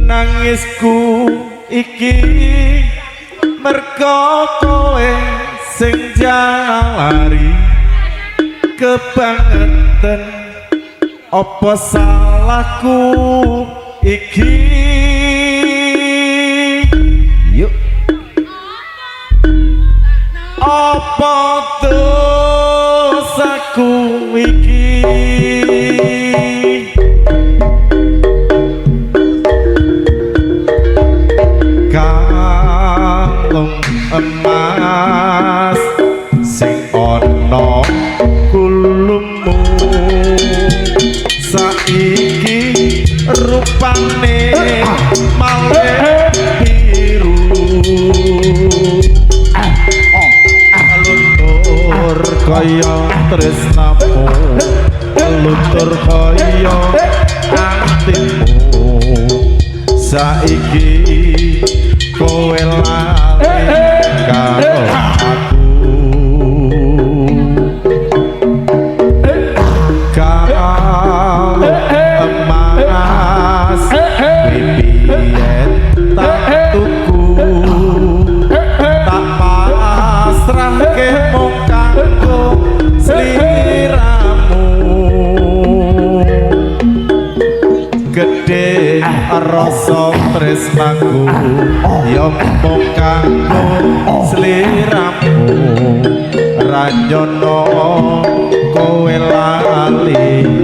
nangisku iki merga kowe sing jalari kebangetan apa salahku iki yuk apa dosaku iki kalung emas sing ana kulummu saiki rupane malah biru luntur kaya tresnamu luntur kaya atimu saiki kowe lali karo aku kalau emas bibien tak tuku tak pasrah ke mung kanggo sliramu gede rasa tresnaku ya mung kanggo sliramu ranjono kowe lali